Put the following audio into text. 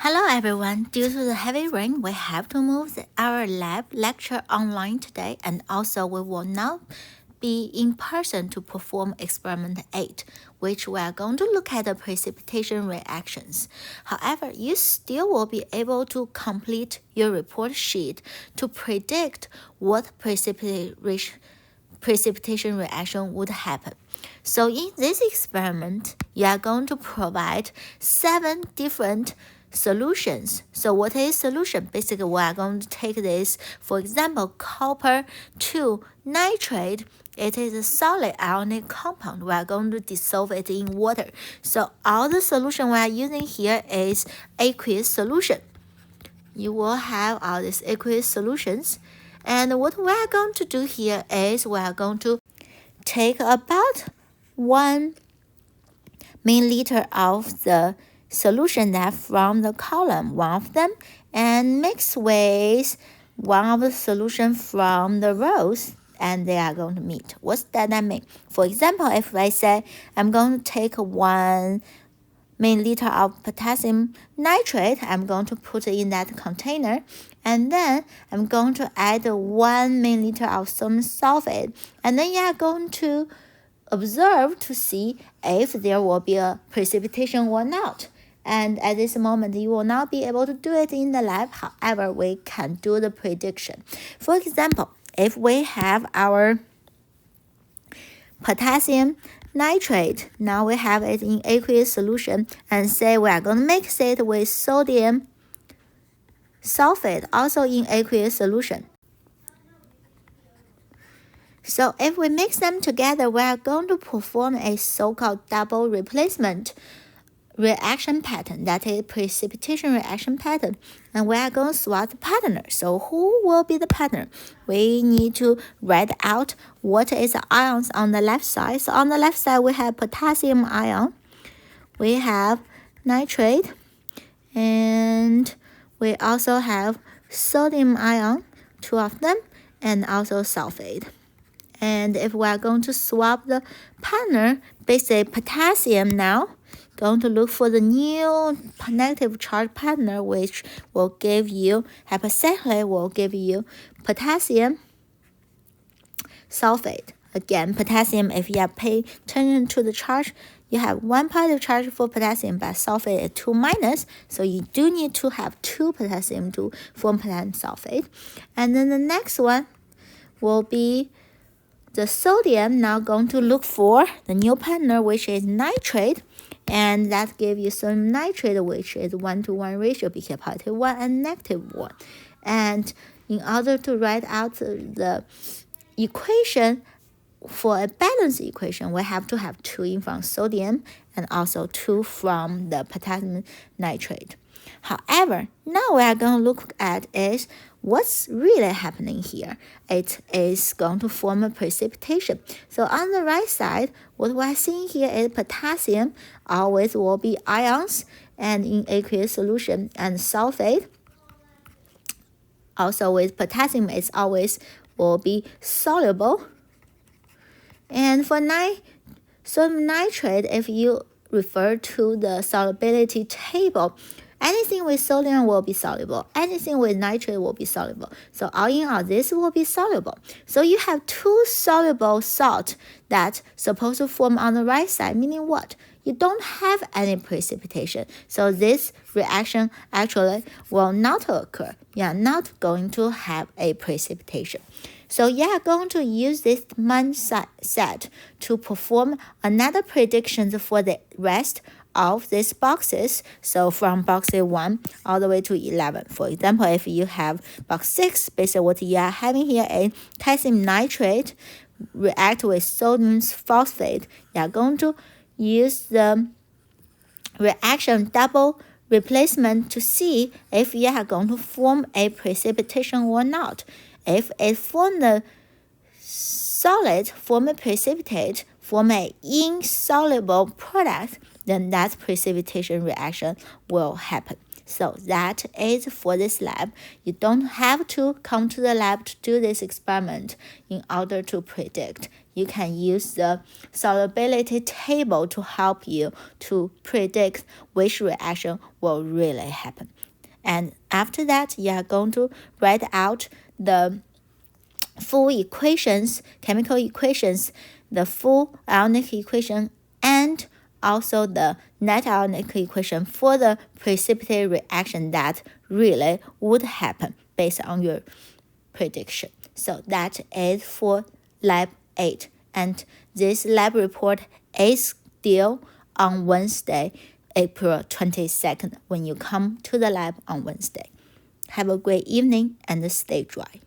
Hello everyone. Due to the heavy rain, we have to move our lab lecture online today, and also we will not be in person to perform experiment 8, which we are going to look at the precipitation reactions. However, you still will be able to complete your report sheet to predict what precipitation reaction would happen. So in this experiment, you are going to provide 7 different solutions. So what is solution? Basically, we are going to take this, for example, copper 2 nitrate. It is a solid ionic compound. We are going to dissolve it in water. So all the solution we are using here is aqueous solution. You will have all these aqueous solutions. And what we are going to do here is we are going to take about 1 milliliter of the solution that from the column, one of them, and mix with one of the solution from the rows, and they are going to meet. What's that mean? For example, if I say I'm going to take 1 milliliter of potassium nitrate, I'm going to put it in that container, and then I'm going to add 1 milliliter of sodium sulfate, and then you are going to observe to see if there will be a precipitation or not. And at this moment, you will not be able to do it in the lab. However, we can do the prediction. For example, if we have our potassium nitrate, now we have it in aqueous solution, and say we are going to mix it with sodium sulfate, also in aqueous solution. So if we mix them together, we are going to perform a so-called double replacement reaction pattern, that is precipitation reaction pattern, and we are going to swap the partner. So who will be the partner? We need to write out what is the ions on the left side. So on the left side, we have potassium ion, we have nitrate, and we also have sodium ion, 2 of them, and also sulfate. And if we are going to swap the partner, basically potassium now, going to look for the new negative charge partner, which will give you, hypothetically will give you potassium sulfate. Again, potassium, if you are paying attention to the charge, you have 1 positive charge for potassium, but sulfate is 2 minus, so you do need to have 2 potassium to form potassium sulfate. And then the next one will be the sodium, now going to look for the new partner, which is nitrate, and that gives you sodium nitrate, which is 1-to-1 ratio between positive 1 and negative 1. And in order to write out the equation for a balanced equation, we have to have 2 in from sodium and also 2 from the potassium nitrate. However, now we are going to look at is what's really happening here. It is going to form a precipitation. So on the right side, what we're seeing here is potassium always will be ions and in aqueous solution, and sulfate also with potassium is always will be soluble. And for sodium nitrate, if you refer to the solubility table, anything with sodium will be soluble. Anything with nitrate will be soluble. So all in all, this will be soluble. So you have 2 soluble salt that supposed to form on the right side, meaning what? You don't have any precipitation. So this reaction actually will not occur. You are not going to have a precipitation. So you are going to use this mindset to perform another prediction for the rest of these boxes. So from box 1 all the way to 11. For example, if you have box 6, basically what you are having here is potassium nitrate react with sodium phosphate. You are going to use the reaction double replacement to see if you are going to form a precipitation or not. If it form the solid, form a precipitate, form an insoluble product, then that precipitation reaction will happen. So that is for this lab. You don't have to come to the lab to do this experiment in order to predict. You can use the solubility table to help you to predict which reaction will really happen. And after that, you are going to write out the full equations, chemical equations, the full ionic equation, and also the net ionic equation for the precipitate reaction that really would happen based on your prediction. So that is for lab 8. And this lab report is due on Wednesday, April 22nd, when you come to the lab on Wednesday. Have a great evening and stay dry.